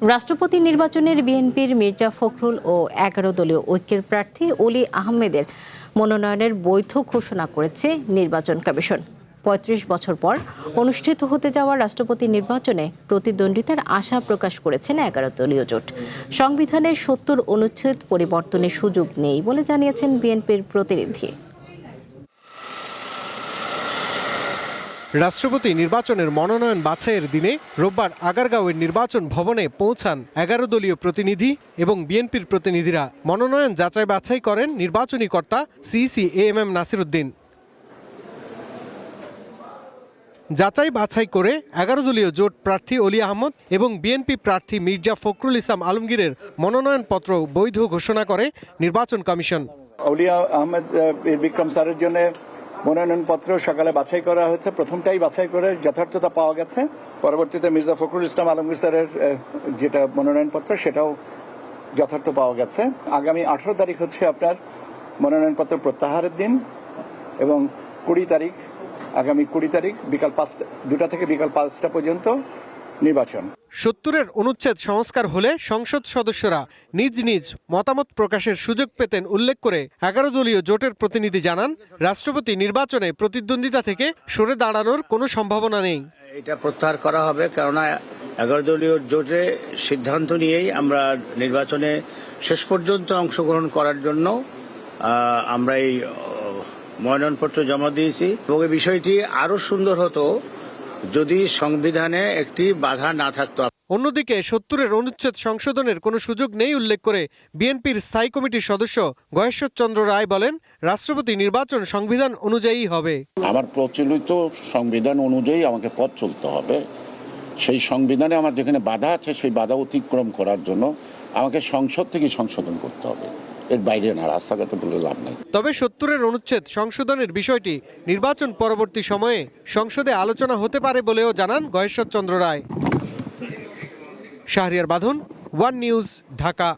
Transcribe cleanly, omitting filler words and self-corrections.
রাষ্ট্রপতি নির্বাচনের বিএনপির মির্জা ফখরুল ও 11 দলীয় ঐক্যের প্রার্থী অলি আহমেদের মনোনয়নের বৈধ ঘোষণা করেছে নির্বাচন কমিশন। ৩৫ বছর পর অনুষ্ঠিত হতে যাওয়া রাষ্ট্রপতি নির্বাচনে প্রতিদ্বন্দ্বিতার আশা প্রকাশ করেছেন 11 দলীয় জোট। সংবিধানের ৭০ অনুচ্ছেদ পরিবর্তনের সুযোগ নেই বলে জানিয়েছেন বিএনপির প্রতিনিধি। রাষ্ট্রপতি নির্বাচনের মনোনয়ন বাছাইয়ের দিনে রোববার আগারগাঁওয়ের নির্বাচন ভবনে পৌঁছান 11 দলীয় প্রতিনিধি এবং বিএনপির প্রতিনিধিরা। মনোনয়ন যাচাই বাছাই করেন নির্বাচনী কর্তা সিইসি এএমএম নাসির উদ্দিন। যাচাই বাছাই করে 11 দলীয় জোট প্রার্থী অলি আহমদ এবং বিএনপি প্রার্থী মির্জা ফখরুল ইসলাম আলমগীরের মনোনয়নপত্র বৈধ ঘোষণা করে নির্বাচন কমিশন। অলি আহমেদ বিক্রম স্যারের জন্য মনোনয়নপত্র সকালে বাছাই করা হয়েছে। প্রথমটাই বাছাই করে যথার্থতা পাওয়া গেছে। পরবর্তীতে মির্জা ফখরুল ইসলাম আলমগীর স্যারের যেটা মনোনয়নপত্র সেটাও যথার্থ পাওয়া গেছে। আগামী 18 তারিখ হচ্ছে আপনার মনোনয়নপত্র প্রত্যাহারের দিন এবং 20 তারিখ আগামী 20 তারিখ বিকাল 2টা থেকে বিকাল 5টা পর্যন্ত নির্বাচন। ৭০-এর অনুচ্ছেদ সংস্কার হলে সংসদ সদস্যরা নিজ নিজ মতামত প্রকাশের সুযোগ পেতেন উল্লেখ করে 11 দলীয় জোটের প্রতিনিধি জানান, রাষ্ট্রপতি নির্বাচনে প্রতিদ্বন্দ্বিতা থেকে সরে দাঁড়ানোর কোনো সম্ভাবনা নেই। এটা প্রত্যাহার করা হবে, কেননা 11 দলীয় জোটে সিদ্ধান্ত নিয়েই আমরা নির্বাচনে শেষ পর্যন্ত অংশগ্রহণ করার জন্য আমরা এই মনোনয়নপত্র জমা দিয়েছি। এবং এই বিষয়টি আরো সুন্দর হতো যদি সংবিধানে একটি বাধা না থাকতো। অন্যদিকে ৭০-এর অনুচ্ছেদ সংশোধনের কোনো সুযোগ নেই উল্লেখ করে বিএনপির স্থায়ী কমিটির সদস্য গয়েশ্বর চন্দ্র রায় বলেন, রাষ্ট্রপতি নির্বাচন সংবিধান অনুযায়ী হবে। আমার প্রচলিত সংবিধান অনুযায়ী আমাকে পথ চলতে হবে। সেই সংবিধানে আমার যেখানে বাধা আছে সেই বাধা অতিক্রম করার জন্য আমাকে সংসদ থেকে সংশোধন করতে হবে। এর বাইরে না, রাস্তাঘাটে বলে লাভ নেই। তবে ৭০-এর অনুচ্ছেদ সংশোধনের বিষয়টি নির্বাচন পরবর্তী সময়ে সংসদে আলোচনা হতে পারে বলেও জানান গয়েশ্বর চন্দ্র রায়। শাহরিয়ার বাঁধন, ওয়ান নিউজ, ঢাকা।